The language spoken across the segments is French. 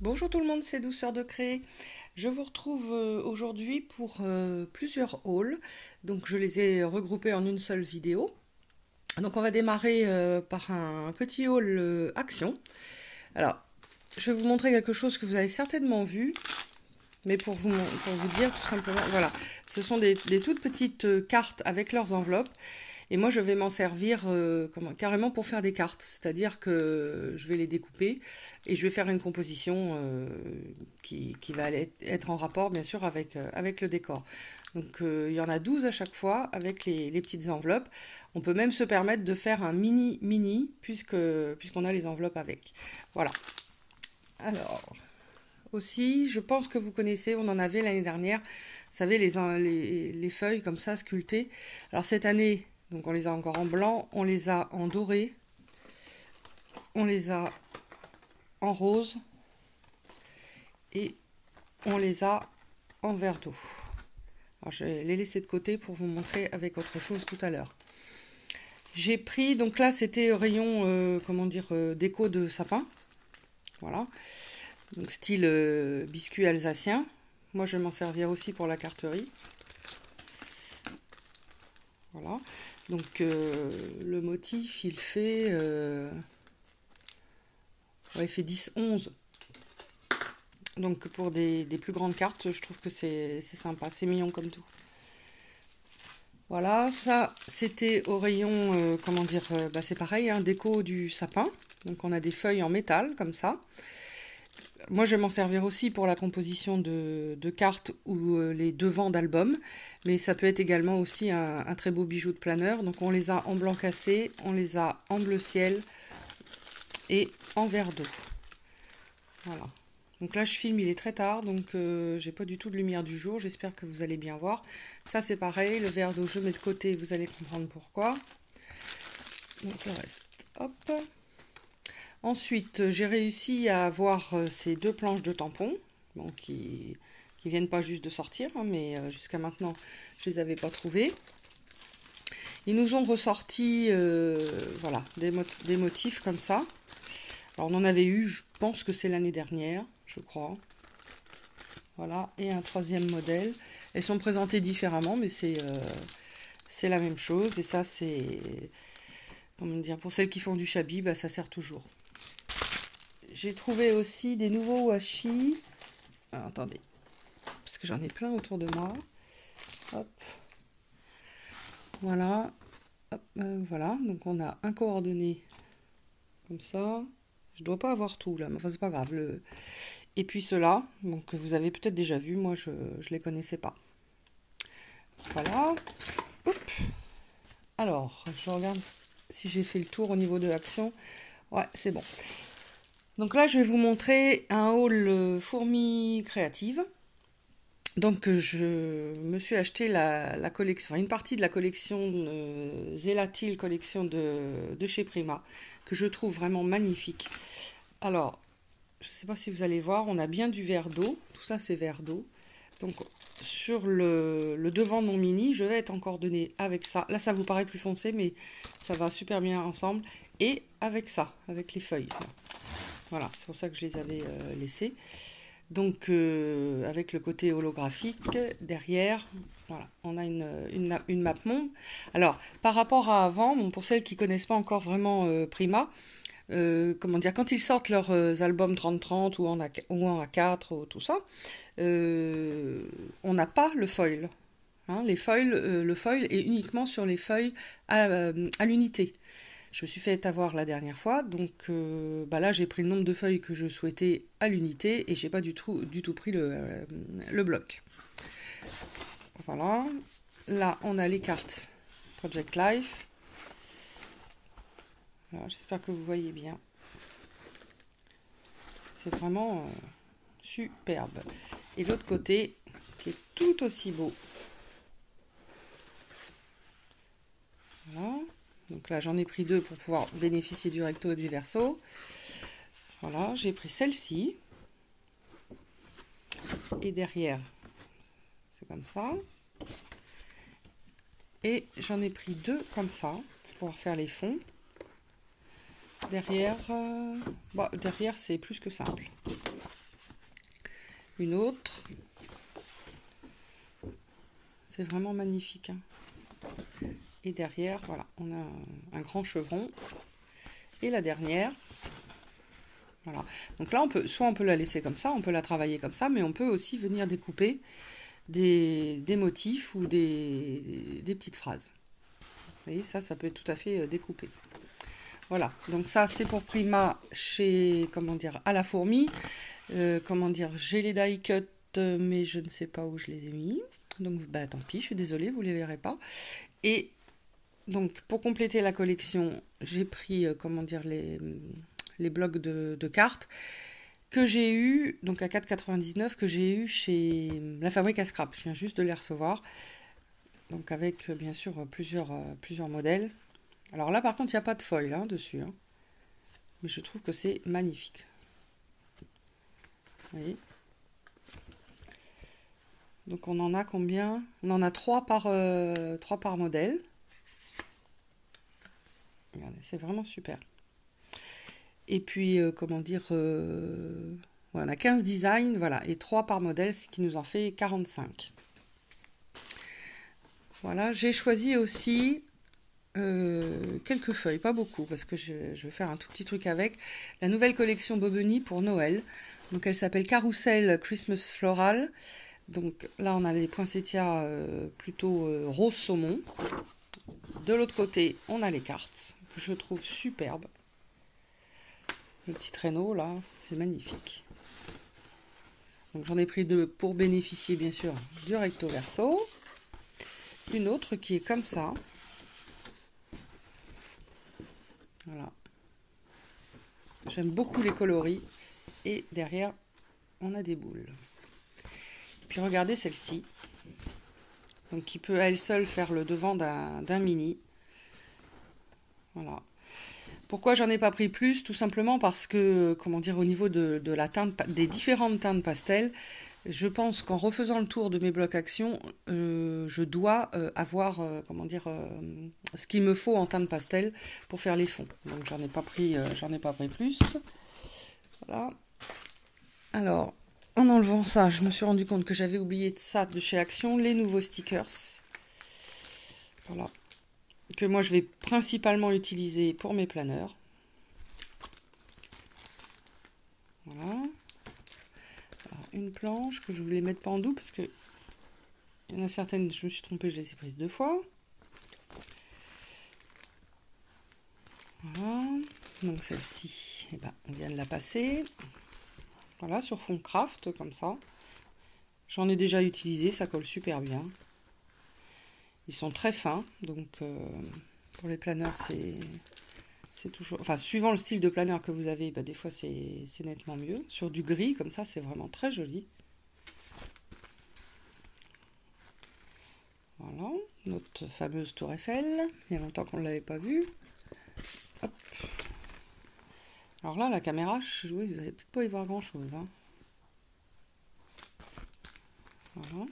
Bonjour tout le monde, c'est Douceur de Créer. Je vous retrouve aujourd'hui pour plusieurs hauls. Donc je les ai regroupés en une seule vidéo. Donc on va démarrer par un petit haul action. Alors, je vais vous montrer quelque chose que vous avez certainement vu, mais pour vous dire tout simplement, voilà, ce sont des toutes petites cartes avec leurs enveloppes. Et moi, je vais m'en servir carrément pour faire des cartes. C'est-à-dire que je vais les découper et je vais faire une composition qui va être en rapport, bien sûr, avec le décor. Donc, il y en a 12 à chaque fois avec les petites enveloppes. On peut même se permettre de faire un mini-mini puisqu'on a les enveloppes avec. Voilà. Alors, aussi, je pense que vous connaissez, on en avait l'année dernière, vous savez, les feuilles comme ça, sculptées. Alors, cette année... Donc on les a encore en blanc, on les a en doré, on les a en rose et on les a en vert d'eau. Alors je vais les laisser de côté pour vous montrer avec autre chose tout à l'heure. J'ai pris, donc là c'était rayon, déco de sapin. Voilà. Donc style biscuit alsacien. Moi je vais m'en servir aussi pour la carterie. Voilà. Donc le motif, il fait 10-11. Donc pour des plus grandes cartes, je trouve que c'est sympa, c'est mignon comme tout. Voilà, ça c'était au rayon, c'est pareil, hein, déco du sapin. Donc on a des feuilles en métal comme ça. Moi, je vais m'en servir aussi pour la composition de cartes ou les devants d'albums. Mais ça peut être également aussi un très beau bijou de planeur. Donc, on les a en blanc cassé, on les a en bleu ciel et en vert d'eau. Voilà. Donc là, je filme, il est très tard, donc j'ai pas du tout de lumière du jour. J'espère que vous allez bien voir. Ça, c'est pareil. Le vert d'eau, je mets de côté. Vous allez comprendre pourquoi. Donc, le reste, hop. Ensuite, j'ai réussi à avoir ces deux planches de tampons, bon, qui viennent pas juste de sortir, hein, mais jusqu'à maintenant, je les avais pas trouvées. Ils nous ont ressorti voilà, des motifs comme ça. Alors, on en avait eu, je pense que c'est l'année dernière, je crois. Voilà, et un troisième modèle. Elles sont présentées différemment, mais c'est la même chose. Et ça, c'est, comment dire, pour celles qui font du chabi, bah, ça sert toujours. J'ai trouvé aussi des nouveaux washi. Alors, attendez, parce que j'en ai plein autour de moi. Hop. Voilà. Hop, voilà. Donc on a un coordonné comme ça. Je dois pas avoir tout là, mais enfin c'est pas grave. Et puis ceux-là, donc que vous avez peut-être déjà vu, moi je les connaissais pas. Voilà. Hop. Alors, je regarde si j'ai fait le tour au niveau de l'action. Ouais, c'est bon. Donc là, je vais vous montrer un haul fourmi créative. Donc je me suis acheté la collection, une partie de la collection Zelatil collection de chez Prima, que je trouve vraiment magnifique. Alors, je ne sais pas si vous allez voir, on a bien du verre d'eau, tout ça c'est verre d'eau. Donc sur le devant de mon mini, je vais être en coordonnée avec ça. Là ça vous paraît plus foncé, mais ça va super bien ensemble. Et avec ça, avec les feuilles. Voilà, c'est pour ça que je les avais laissées. Donc avec le côté holographique derrière, voilà, on a une map monde. Alors par rapport à avant, bon, pour celles qui connaissent pas encore vraiment Prima, comment dire, quand ils sortent leurs albums 30-30 ou en A4 ou tout ça, on n'a pas le foil. Hein, le foil est uniquement sur les feuilles à l'unité. Je me suis fait avoir la dernière fois, donc là j'ai pris le nombre de feuilles que je souhaitais à l'unité et j'ai pas du tout pris le bloc. Voilà, là on a les cartes Project Life. Voilà, j'espère que vous voyez bien. C'est vraiment superbe. Et l'autre côté qui est tout aussi beau. Voilà. Donc là, j'en ai pris deux pour pouvoir bénéficier du recto et du verso. Voilà, j'ai pris celle-ci. Et derrière, c'est comme ça. Et j'en ai pris deux comme ça, pour pouvoir faire les fonds. Derrière, derrière c'est plus que simple. Une autre. C'est vraiment magnifique. Hein. Et derrière, voilà, on a un grand chevron. Et la dernière. Voilà. Donc là, soit on peut la laisser comme ça, on peut la travailler comme ça, mais on peut aussi venir découper des motifs ou des petites phrases. Vous voyez, ça peut être tout à fait découpé. Voilà, donc ça c'est pour Prima chez, comment dire, à la fourmi. Comment dire, j'ai les die cut, mais je ne sais pas où je les ai mis. Donc bah tant pis, je suis désolée, vous ne les verrez pas. Et donc pour compléter la collection, j'ai pris, comment dire, les blocs de cartes que j'ai eu, donc à 4,99, que j'ai eu chez la Fabrique à Scrap. Je viens juste de les recevoir. Donc avec bien sûr plusieurs modèles. Alors là par contre il n'y a pas de foil hein, dessus. Hein. Mais je trouve que c'est magnifique. Vous voyez. Donc on en a combien? On en a 3 par modèle. Regardez, c'est vraiment super. Et puis, comment dire, ouais, on a 15 designs, voilà, et 3 par modèle, ce qui nous en fait 45. Voilà, j'ai choisi aussi quelques feuilles, pas beaucoup, parce que je vais faire un tout petit truc avec. La nouvelle collection Bobeni pour Noël. Donc elle s'appelle Carousel Christmas Floral. Donc là, on a les poinsettias plutôt rose saumon. De l'autre côté, on a les cartes, que je trouve superbes. Le petit traîneau, là, c'est magnifique. Donc j'en ai pris 2 pour bénéficier, bien sûr, du recto verso. Une autre qui est comme ça. Voilà. J'aime beaucoup les coloris. Et derrière, on a des boules. Puis regardez celle-ci. Donc qui peut à elle seule faire le devant d'un mini. Voilà. Pourquoi j'en ai pas pris plus? Tout simplement parce que, comment dire, au niveau de la teinte, des différentes teintes pastel, je pense qu'en refaisant le tour de mes blocs action, je dois avoir, comment dire, ce qu'il me faut en teinte pastel pour faire les fonds. Donc j'en ai pas pris plus. Voilà. Alors, en enlevant ça, je me suis rendu compte que j'avais oublié de ça de chez Action, les nouveaux stickers. Voilà. Que moi je vais principalement utiliser pour mes planeurs. Voilà. Alors, une planche que je voulais mettre pas en doux parce que il y en a certaines, je me suis trompée, je les ai prises 2 fois. Voilà. Donc celle-ci, eh ben, on vient de la passer. Voilà, sur fond craft, comme ça. J'en ai déjà utilisé, ça colle super bien. Ils sont très fins, donc pour les planeurs, c'est toujours... Enfin, suivant le style de planeur que vous avez, bah, des fois c'est nettement mieux. Sur du gris, comme ça, c'est vraiment très joli. Voilà, notre fameuse tour Eiffel. Il y a longtemps qu'on ne l'avait pas vue. Hop. Alors là, la caméra, oui, vous n'allez peut-être pas y voir grand-chose. Hein. Voilà.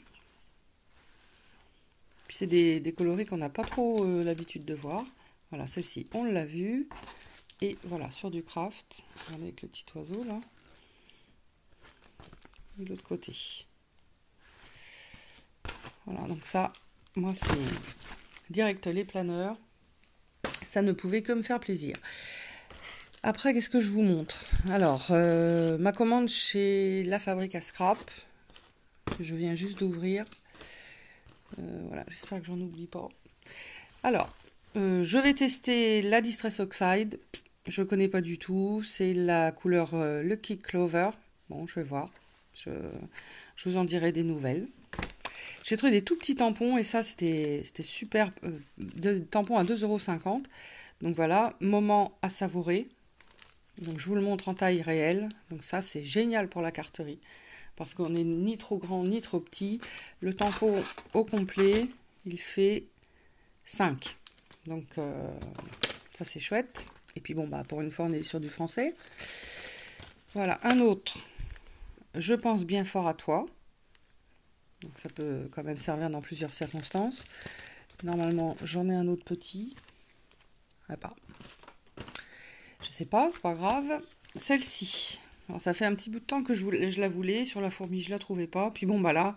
Puis c'est des coloris qu'on n'a pas trop l'habitude de voir. Voilà, celle-ci, on l'a vue. Et voilà, sur du craft, avec le petit oiseau là. De l'autre côté. Voilà, donc ça, moi c'est direct les planeurs. Ça ne pouvait que me faire plaisir. Après, qu'est-ce que je vous montre? Alors, ma commande chez La Fabrique à Scrap, que je viens juste d'ouvrir. Voilà, j'espère que j'en oublie pas. Alors, je vais tester la Distress Oxide. Je ne connais pas du tout. C'est la couleur Lucky Clover. Bon, je vais voir. Je vous en dirai des nouvelles. J'ai trouvé des tout petits tampons et ça, c'était super. De tampons à 2,50 €. Donc voilà, moment à savourer. Donc je vous le montre en taille réelle. Donc ça, c'est génial pour la carterie. Parce qu'on n'est ni trop grand ni trop petit. Le tampon au complet, il fait 5. Donc ça, c'est chouette. Et puis bon, bah pour une fois, on est sur du français. Voilà, un autre. Je pense bien fort à toi. Donc ça peut quand même servir dans plusieurs circonstances. Normalement, j'en ai un autre petit. Ah, pas. Je sais pas, c'est pas grave. Celle-ci. Alors ça fait un petit bout de temps que je la voulais, sur la fourmi je la trouvais pas, puis bon bah là,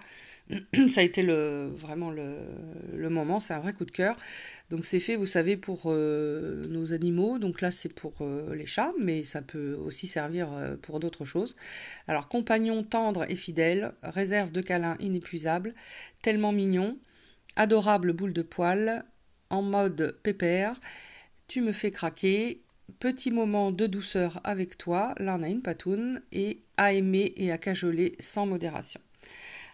ça a été vraiment le moment, c'est un vrai coup de cœur. Donc c'est fait, vous savez, pour nos animaux, donc là c'est pour les chats, mais ça peut aussi servir pour d'autres choses. Alors compagnon tendre et fidèle, réserve de câlins inépuisable, tellement mignon, adorable boule de poil, en mode pépère, tu me fais craquer, petit moment de douceur avec toi, là on a une patoune, et à aimer et à cajoler sans modération.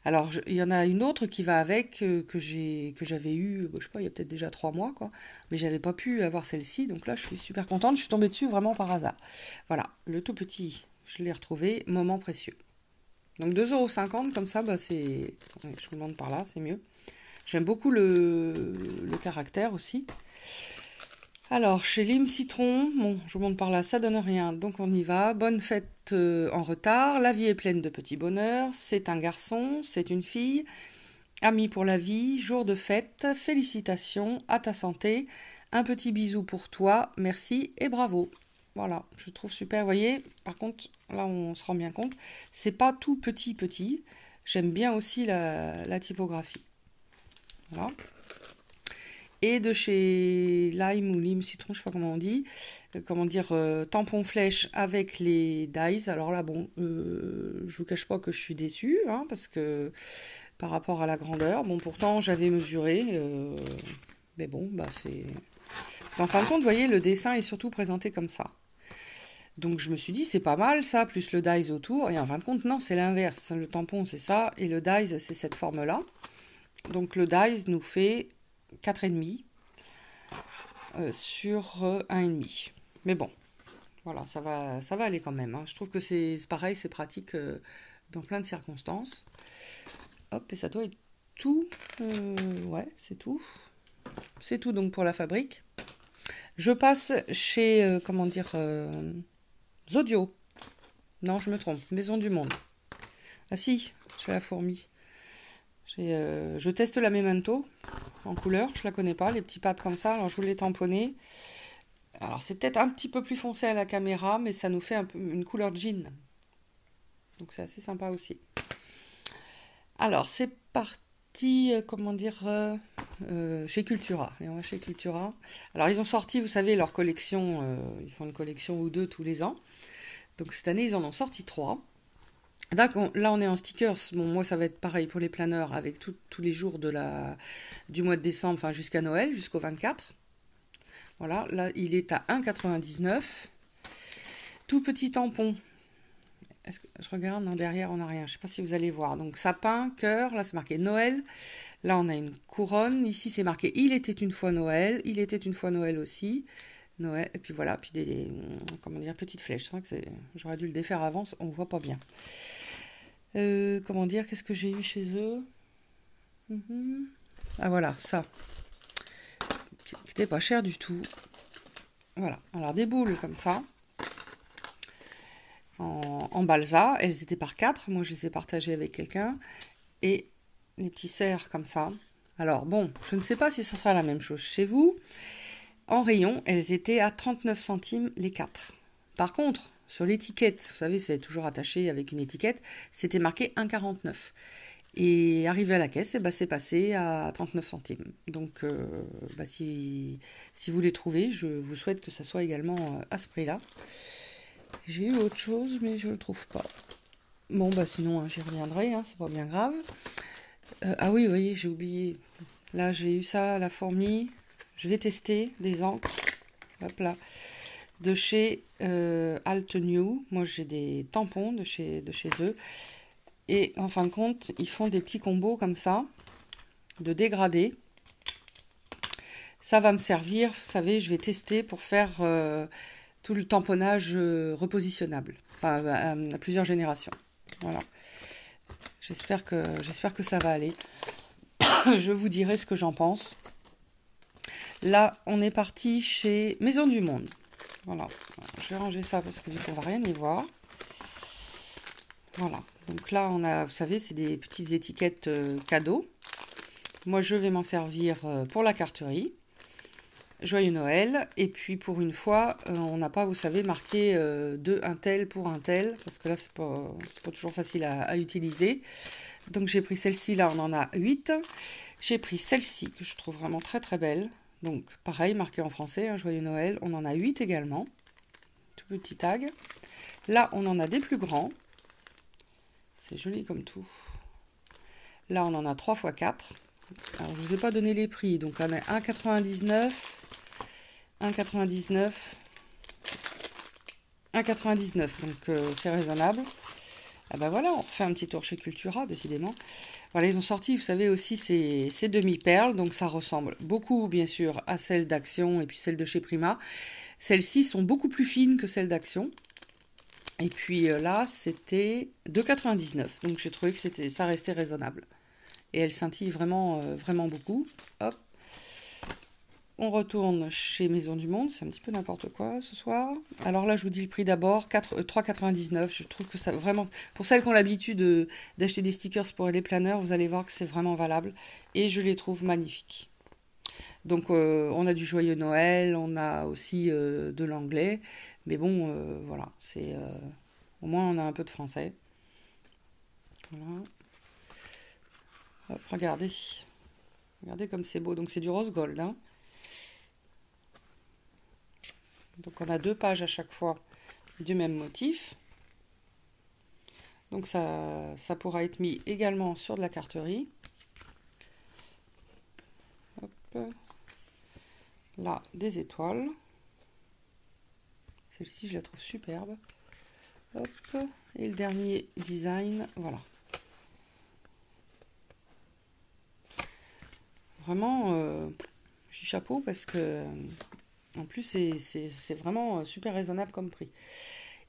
Alors, il y en a une autre qui va avec, que j'avais eu, je sais pas, il y a peut-être déjà 3 mois, quoi. Mais j'avais pas pu avoir celle-ci, donc là, je suis super contente. Je suis tombée dessus vraiment par hasard. Voilà, le tout petit, je l'ai retrouvé, moment précieux. Donc 2,50 € comme ça, bah c'est... ouais, je vous le montre par là, c'est mieux. J'aime beaucoup le caractère aussi. Alors, chez Lime Citron, bon, je vous montre par là, ça donne rien, donc on y va. Bonne fête en retard, la vie est pleine de petits bonheurs, c'est un garçon, c'est une fille, amis pour la vie, jour de fête, félicitations, à ta santé, un petit bisou pour toi, merci et bravo. Voilà, je trouve super, vous voyez, par contre, là on se rend bien compte, c'est pas tout petit petit, j'aime bien aussi la typographie. Voilà. Et de chez Lime ou Lime Citron, je sais pas comment on dit, comment dire, tampon flèche avec les dies. Alors là, bon, je vous cache pas que je suis déçue, hein, parce que par rapport à la grandeur, bon, pourtant j'avais mesuré, mais bon, bah c'est... Parce qu'en fin de compte, vous voyez, le dessin est surtout présenté comme ça. Donc je me suis dit, c'est pas mal ça, plus le dies autour, et en fin de compte, non, c'est l'inverse. Le tampon, c'est ça, et le dies, c'est cette forme-là. Donc le dies nous fait 4,5 sur 1,5. Mais bon, voilà, ça va aller quand même, hein. Je trouve que c'est pareil, c'est pratique dans plein de circonstances. Hop, et ça doit être tout. Ouais, c'est tout. C'est tout donc pour la fabrique. Je passe chez, comment dire, Zodio. Non, je me trompe, Maison du Monde. Ah si, chez la fourmi. Je teste la Memento en couleur, je la connais pas, les petits pads comme ça, alors je voulais tamponner. Alors c'est peut-être un petit peu plus foncé à la caméra, mais ça nous fait un peu une couleur jean. Donc c'est assez sympa aussi. Alors c'est parti, comment dire, chez Cultura. Et on va chez Cultura. Alors ils ont sorti, vous savez, leur collection, ils font une collection ou deux tous les ans. Donc cette année ils en ont sorti 3. D'accord, là on est en stickers, bon moi ça va être pareil pour les planeurs avec tous les jours du mois de décembre, enfin jusqu'à Noël, jusqu'au 24. Voilà, là il est à 1,99 €. Tout petit tampon. Est-ce que je regarde? Non, derrière on n'a rien, je sais pas si vous allez voir. Donc sapin, cœur, là c'est marqué Noël. Là on a une couronne, ici c'est marqué Il était une fois Noël, il était une fois Noël aussi. Noël, et puis voilà, puis comment dire, petites flèches. C'est vrai que j'aurais dû le défaire avant, on voit pas bien. Comment dire, qu'est-ce que j'ai eu chez eux? Ah voilà, ça. Qui n'était pas cher du tout. Voilà, alors des boules comme ça. En balsa, elles étaient par 4. Moi, je les ai partagées avec quelqu'un. Et les petits cerfs comme ça. Alors bon, je ne sais pas si ça sera la même chose chez vous. En rayon, elles étaient à 39 centimes les 4. Par contre, sur l'étiquette, vous savez, c'est toujours attaché avec une étiquette, c'était marqué 1,49. Et arrivé à la caisse, ben, c'est passé à 39 centimes. Donc, ben, si vous les trouvez, je vous souhaite que ça soit également à ce prix-là. J'ai eu autre chose, mais je ne le trouve pas. Bon, bah sinon, hein, j'y reviendrai, hein, c'est pas bien grave. Ah oui, vous voyez, j'ai oublié. Là, j'ai eu ça, la fourmi. Je vais tester des encres. Hop là. De chez Alt New. Moi, j'ai des tampons de chez eux. Et en fin de compte, ils font des petits combos comme ça, de dégradés. Ça va me servir, vous savez, je vais tester pour faire tout le tamponnage repositionnable. Enfin, à plusieurs générations. Voilà. J'espère que ça va aller. Je vous dirai ce que j'en pense. Là, on est parti chez Maison du Monde. Voilà. Je vais ranger ça parce que du coup, on va rien y voir. Voilà. Donc là, on a, vous savez, c'est des petites étiquettes cadeaux. Moi, je vais m'en servir pour la carterie. Joyeux Noël. Et puis pour une fois, on n'a pas, vous savez, marqué de un tel pour un tel, parce que là, c'est pas toujours facile à utiliser. Donc j'ai pris celle-ci, là, on en a 8. J'ai pris celle-ci, que je trouve vraiment très très belle. Donc pareil, marqué en français, hein, Joyeux Noël. On en a 8 également. Tout petit tag. Là, on en a des plus grands. C'est joli comme tout. Là, on en a 3 x 4. Alors, je ne vous ai pas donné les prix. Donc, on a 1,99, 1,99, 1,99. Donc, c'est raisonnable. Ah ben voilà, on fait un petit tour chez Cultura, décidément. Voilà, ils ont sorti, vous savez, aussi ces demi-perles. Donc, ça ressemble beaucoup, bien sûr, à celles d'Action et puis celles de chez Prima. Celles-ci sont beaucoup plus fines que celles d'Action. Et puis là, c'était 2,99. Donc, j'ai trouvé que ça restait raisonnable. Et elle scintille vraiment, vraiment beaucoup. Hop. On retourne chez Maison du Monde. C'est un petit peu n'importe quoi ce soir. Alors là, je vous dis le prix d'abord. 3,99. Je trouve que ça vraiment... Pour celles qui ont l'habitude d'acheter des stickers pour les planeurs, vous allez voir que c'est vraiment valable. Et je les trouve magnifiques. Donc, on a du Joyeux Noël. On a aussi de l'anglais. Mais bon, voilà. Au moins, on a un peu de français. Voilà. Hop, regardez. Regardez comme c'est beau. Donc c'est du rose gold. Hein. Donc on a 2 pages à chaque fois du même motif. Donc ça pourra être mis également sur de la carterie. Hop. Là, des étoiles. Celle-ci, je la trouve superbe. Hop. Et le dernier design, voilà. Vraiment, je dis chapeau parce que, en plus, c'est vraiment super raisonnable comme prix.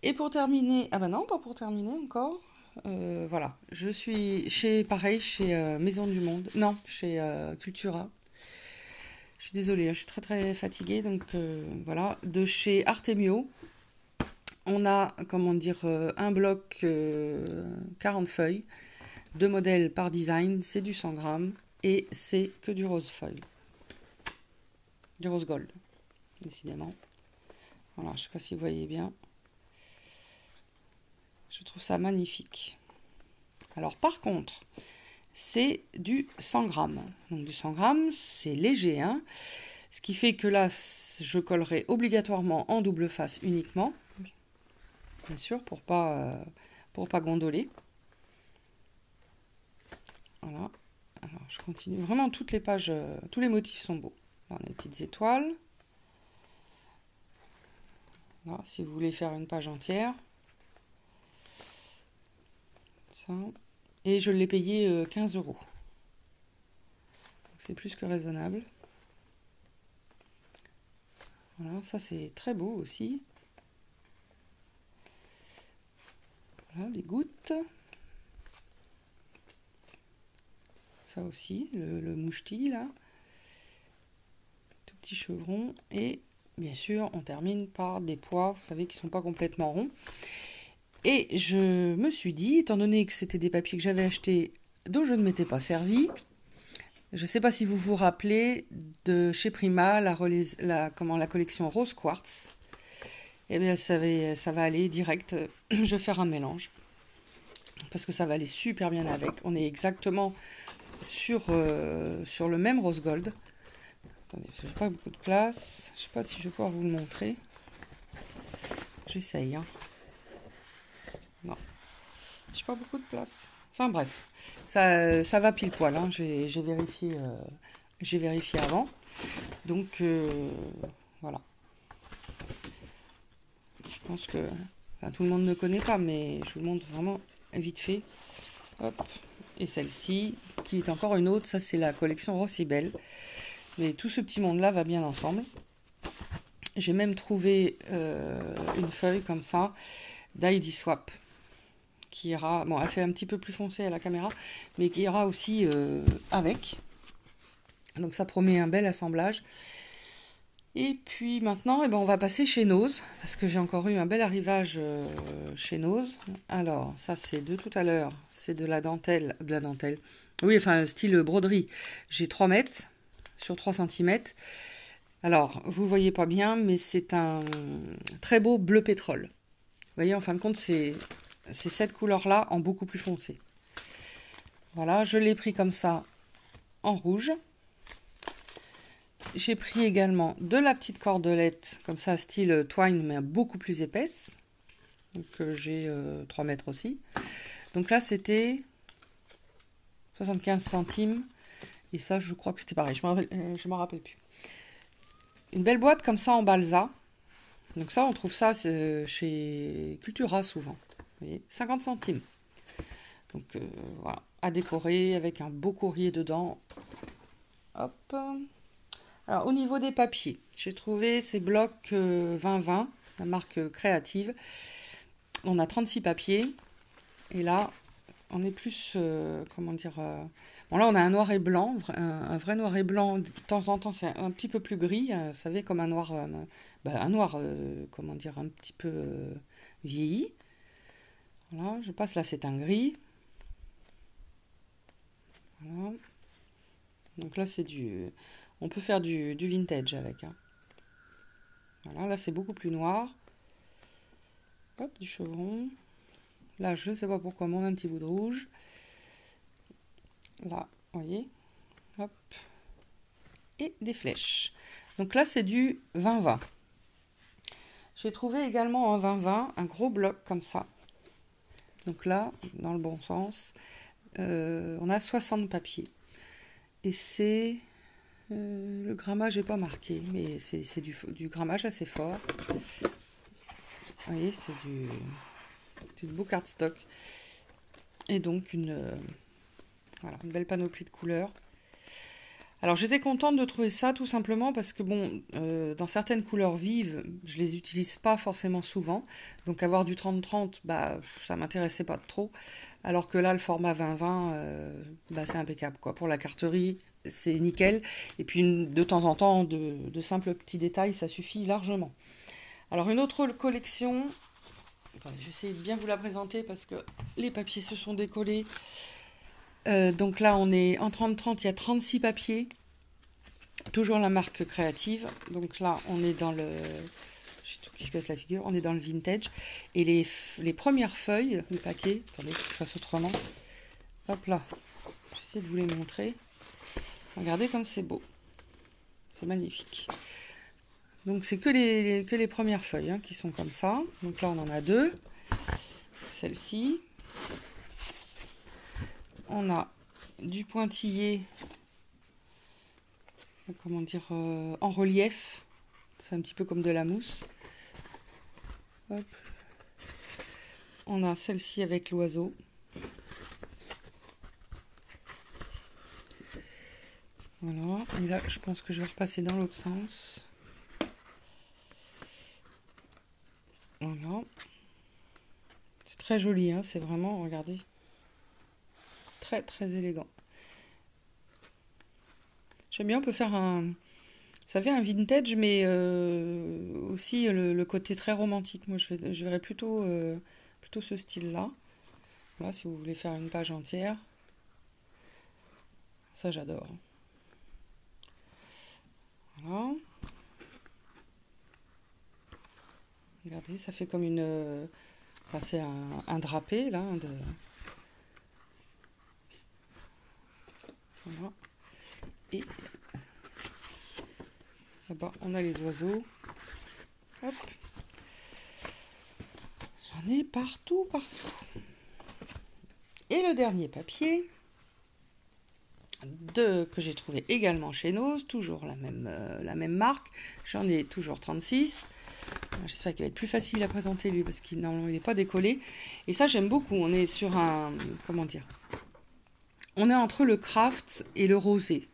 Et pour terminer, ah ben non, pas pour terminer encore. Voilà, je suis pareil, chez Maison du Monde. Non, chez Cultura. Je suis désolée, je suis très très fatiguée. Donc voilà, de chez Artemio. On a, comment dire, un bloc 40 feuilles. 2 modèles par design, c'est du 100 grammes. Et c'est que du rose feuille. Du rose gold, décidément. Voilà, je ne sais pas si vous voyez bien. Je trouve ça magnifique. Alors par contre, c'est du 100 grammes. Donc du 100 grammes, c'est léger. Hein, ce qui fait que là, je collerai obligatoirement en double face uniquement. Bien sûr, pour pas gondoler. Voilà. Alors, je continue. Vraiment, toutes les pages, tous les motifs sont beaux. Alors, on a des petites étoiles. Là, si vous voulez faire une page entière. Ça. Et je l'ai payé 15 €. C'est plus que raisonnable. Voilà, ça c'est très beau aussi. Voilà, des gouttes. Ça aussi, le mouchetis là. Tout petit chevron. Et bien sûr, on termine par des pois, vous savez, qui ne sont pas complètement ronds. Et je me suis dit, étant donné que c'était des papiers que j'avais achetés dont je ne m'étais pas servi, je ne sais pas si vous vous rappelez de chez Prima, la collection Rose Quartz. Eh bien, ça va aller direct. Je vais faire un mélange. Parce que ça va aller super bien avec. On est exactement sur le même rose gold. Attendez, je n'ai pas beaucoup de place. Je ne sais pas si je vais pouvoir vous le montrer. J'essaye. Hein. Non. J'ai pas beaucoup de place. Enfin bref, ça va pile poil. Hein. J'ai vérifié avant. Donc voilà. Je pense que tout le monde ne connaît pas, mais je vous le montre vraiment vite fait. Hop. Et celle-ci, qui est encore une autre, ça c'est la collection Rossibel. Mais tout ce petit monde-là va bien ensemble. J'ai même trouvé une feuille comme ça d'ID Swap qui ira, bon, elle fait un petit peu plus foncé à la caméra, mais qui ira aussi avec. Donc ça promet un bel assemblage. Et puis maintenant, on va passer chez Nose, parce que j'ai encore eu un bel arrivage chez Nose. Alors, ça c'est de tout à l'heure, c'est de la dentelle, oui, enfin style broderie. J'ai 3 mètres sur 3 cm. Alors, vous voyez pas bien, mais c'est un très beau bleu pétrole. Vous voyez, en fin de compte, c'est cette couleur-là en beaucoup plus foncé. Voilà, je l'ai pris comme ça en rouge. J'ai pris également de la petite cordelette, comme ça, style twine, mais beaucoup plus épaisse. Donc j'ai 3 mètres aussi. Donc là, c'était 75 centimes. Et ça, je crois que c'était pareil. Je m'en rappelle plus. Une belle boîte comme ça en balsa. Donc ça, on trouve ça chez Cultura souvent. Vous voyez, 50 centimes. Donc voilà, à décorer avec un beau courrier dedans. Hop. Alors au niveau des papiers, j'ai trouvé ces blocs 2020, la marque créative. On a 36 papiers. Et là, on est plus, comment dire... Bon là, on a un noir et blanc, un vrai noir et blanc. De temps en temps, c'est un petit peu plus gris. Vous savez, comme un noir, comment dire, un petit peu vieilli. Voilà, je passe là, c'est un gris. Voilà. Donc là, c'est du... On peut faire du vintage avec. Hein. Voilà, là, c'est beaucoup plus noir. Hop, du chevron. Là, je ne sais pas pourquoi, mais on a un petit bout de rouge. Là, vous voyez. Hop. Et des flèches. Donc là, c'est du 20-20. J'ai trouvé également en 20-20 un gros bloc comme ça. Donc là, dans le bon sens, on a 60 papiers. Et c'est... le grammage n'est pas marqué, mais c'est du grammage assez fort. Vous voyez, c'est du beau cardstock. Et donc voilà, une belle panoplie de couleurs. Alors j'étais contente de trouver ça tout simplement parce que bon, dans certaines couleurs vives, je les utilise pas forcément souvent. Donc avoir du 30-30, bah, ça m'intéressait pas trop. Alors que là, le format 20-20, bah, c'est impeccable, quoi. Pour la carterie, c'est nickel. Et puis de temps en temps, de simples petits détails, ça suffit largement. Alors une autre collection, attendez, j'essaie de bien vous la présenter parce que les papiers se sont décollés. Donc là, on est en 30-30, il y a 36 papiers. Toujours la marque créative. Donc là, on est dans le... J'ai tout qui se casse la figure. On est dans le vintage. Et les premières feuilles, le paquet... Attendez, que je fasse autrement. Hop là. J'essaie de vous les montrer. Regardez comme c'est beau. C'est magnifique. Donc c'est que les premières feuilles hein, qui sont comme ça. Donc là, on en a deux. Celle-ci. On a du pointillé, comment dire, en relief. C'est un petit peu comme de la mousse. Hop. On a celle-ci avec l'oiseau. Voilà. Et là, je pense que je vais repasser dans l'autre sens. Voilà. C'est très joli, hein, c'est vraiment, regardez, très très élégant. J'aime bien, on peut faire ça fait un vintage, mais aussi le côté très romantique. Moi, je verrais plutôt ce style-là. Voilà, si vous voulez faire une page entière. Ça, j'adore. Voilà. Regardez, ça fait comme une... Enfin, c'est un drapé, là. Voilà. Et là-bas, on a les oiseaux. Hop. J'en ai partout, partout. Et le dernier papier que j'ai trouvé également chez Nose, toujours la même marque. J'en ai toujours 36. J'espère qu'il va être plus facile à présenter lui parce qu'il n'est pas décollé. Et ça, j'aime beaucoup. On est sur un... Comment dire? On est entre le craft et le rosé.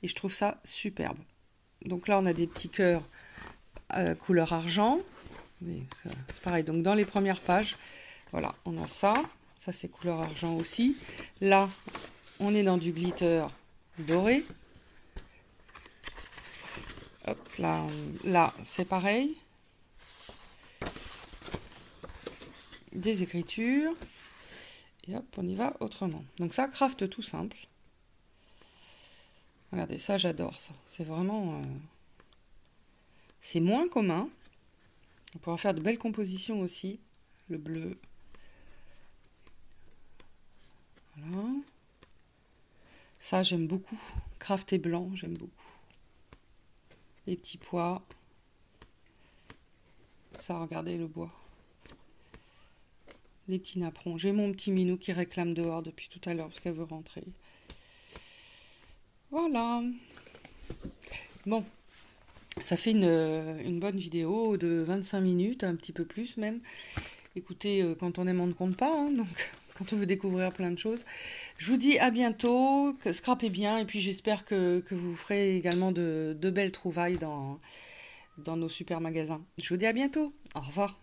Et je trouve ça superbe. Donc là, on a des petits cœurs couleur argent. C'est pareil. Donc dans les premières pages, voilà, on a ça. Ça, c'est couleur argent aussi. Là, on est dans du glitter doré. Hop, là c'est pareil. Des écritures. Et hop, on y va autrement. Donc ça, craft tout simple. Regardez, ça, j'adore ça. C'est vraiment... C'est moins commun. On pourra faire de belles compositions aussi. Le bleu. Voilà. Ça, j'aime beaucoup. Crafté blanc, j'aime beaucoup. Les petits pois. Ça, regardez le bois. Les petits napperons. J'ai mon petit minou qui réclame dehors depuis tout à l'heure parce qu'elle veut rentrer. Voilà. Bon, ça fait une bonne vidéo de 25 minutes, un petit peu plus même. Écoutez, quand on aime, on ne compte pas, hein, donc quand on veut découvrir plein de choses. Je vous dis à bientôt, scrapez bien, et puis j'espère que vous ferez également de belles trouvailles dans nos super magasins. Je vous dis à bientôt, au revoir.